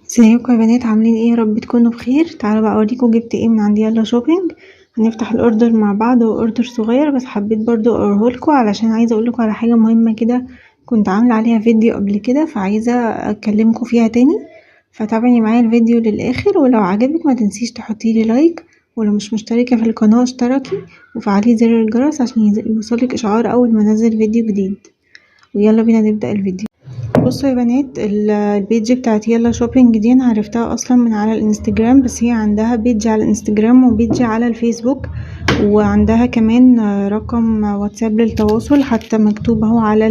ازيكم يا بنات، عاملين ايه؟ يا رب تكونوا بخير. تعالوا بقى اوريكم جبت ايه من عند يلا شوبينج. هنفتح الاوردر مع بعض، هو اوردر صغير بس حبيت برضو اوريهولكوا علشان عايزه اقولكوا على حاجه مهمه كده. كنت عامله عليها فيديو قبل كده فعايزه اكلمكم فيها تاني، فتابعي معايا الفيديو للاخر، ولو عجبك ما تنسيش تحطيلي لايك، ولو مش مشتركه في القناه اشتركي وفعلي زر الجرس عشان يوصلك اشعار اول ما انزل فيديو جديد. ويلا بينا نبدا الفيديو. بصوا يا بنات، البيج بتاعت يلا شوبينج دي انا عرفتها اصلا من على الانستجرام، بس هي عندها بيج على الانستجرام وبيج على الفيسبوك، وعندها كمان رقم واتساب للتواصل حتى مكتوب اهو على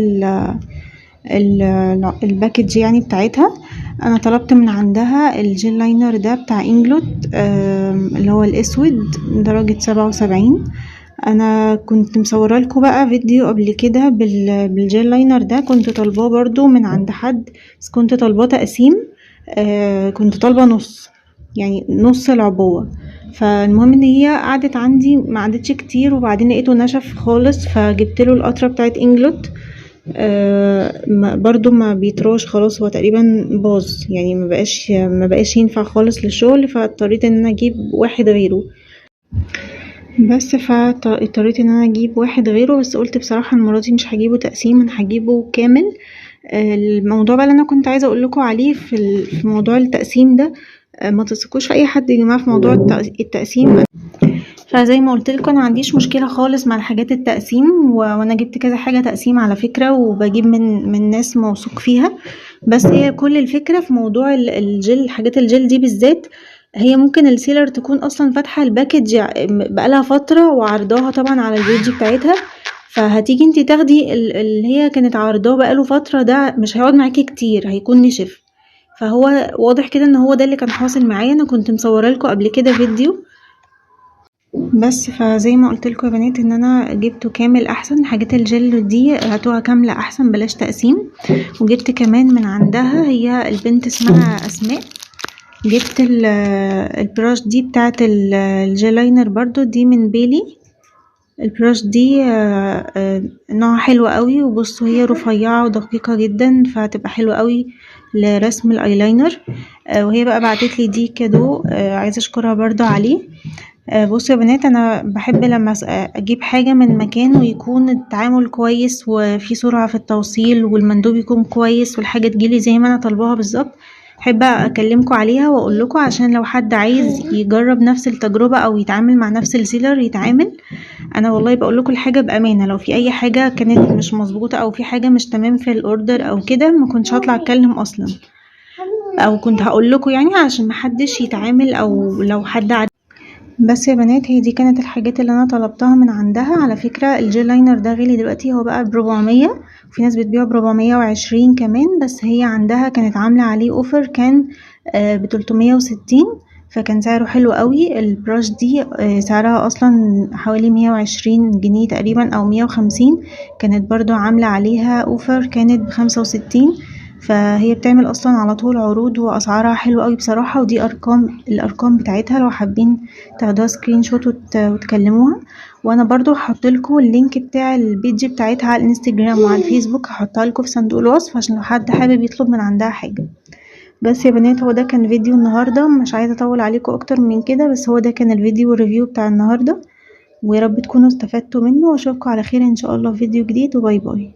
الباكج يعني بتاعتها. انا طلبت من عندها الجيل لاينر ده بتاع انجلوت، اللي هو الاسود درجة 77. انا كنت مصوره لكم بقى فيديو قبل كده بالجيل لاينر ده، كنت طالباه برضو من عند حد بس كنت طالباه تقسيم. كنت طالبه نص، يعني نص العبوه. فالمهم ان هي قعدت عندي ما قعدتش كتير، وبعدين لقيته نشف خالص فجبت له القطره بتاعت انجلوت. برضو ما بيتراش خلاص، هو تقريبا باظ يعني ما بقاش ينفع خالص للشغل، فاضطريت ان انا اجيب واحد غيره. بس فاضطريت ان انا اجيب واحد غيره، بس قلت بصراحة المرة دي مش هجيبه تقسيم، انا هجيبه كامل. الموضوع بقى اللي انا كنت عايزة اقولكوا عليه في موضوع التقسيم ده، ما تثقوش في اي حد يا جماعة في موضوع التقسيم. فزي ما قلت لكم انا ما عنديش مشكله خالص مع الحاجات التقسيم، وانا جبت كذا حاجه تقسيم على فكره، وبجيب من ناس موثوق فيها. بس هي كل الفكره في موضوع الجل، حاجات الجل دي بالذات، هي ممكن السيلر تكون اصلا فاتحه الباكج بقالها فتره وعرضاها طبعا على البيج بتاعتها، فهتيجي انتي تاخدي اللي هي كانت عرضاه بقاله فتره، ده مش هيقعد معاكي كتير، هيكون نشف. فهو واضح كده ان هو ده اللي كان حاصل معايا. انا كنت مصوره لكم قبل كده فيديو، بس فزي ما قلت لكم يا بنات ان انا جبته كامل احسن. حاجات الجل دي هاتوها كامله احسن، بلاش تقسيم. وجبت كمان من عندها، هي البنت اسمها اسماء، جبت البراش دي بتاعه الجل لاينر برضو، دي من بيلي. البراش دي نوعها حلو قوي، وبصوا هي رفيعه ودقيقه جدا، فهتبقى حلوه قوي لرسم الايلاينر. وهي بقى بعتت لي دي كادو، عايزه اشكرها برضو عليه. بصوا يا بنات، انا بحب لما اجيب حاجه من مكان ويكون التعامل كويس وفي سرعه في التوصيل والمندوب يكون كويس والحاجه تجيلي زي ما انا طالباها بالظبط، احب اكلمكم عليها واقول لكم عشان لو حد عايز يجرب نفس التجربه او يتعامل مع نفس السيلر يتعامل. انا والله بقول لكم الحاجه بامانه، لو في اي حاجه كانت مش مظبوطه او في حاجه مش تمام في الاوردر او كده ما كنتش هطلع اتكلم اصلا، او كنت هقول لكم يعني عشان محدش يتعامل او لو حد. بس يا بنات، هي دي كانت الحاجات اللي انا طلبتها من عندها. على فكرة الجيل لاينر ده غالي دلوقتي، هو بقى ب400، وفي ناس بتبيعه ب420 كمان، بس هي عندها كانت عاملة عليه اوفر، كان ب360، فكان سعره حلو قوي. البراش دي سعرها اصلا حوالي 120 جنيه تقريبا او 150، كانت برضو عاملة عليها اوفر كانت ب65. فهي بتعمل اصلا على طول عروض واسعارها حلوة قوي بصراحة، ودي الارقام بتاعتها لو حابين تاخدوها سكرين شوت وتكلموها. وانا برضو هحط لكم اللينك بتاع البيج بتاعتها على الانستجرام وعلى الفيسبوك، هحطها لكم في صندوق الوصف عشان لو حد حابب يطلب من عندها حاجه. بس يا بنات، هو ده كان فيديو النهارده، مش عايزه اطول عليكم اكتر من كده، بس هو ده كان الفيديو الريفيو بتاع النهارده، ويا رب تكونوا استفدتوا منه، واشوفكم على خير ان شاء الله في فيديو جديد، وباي باي.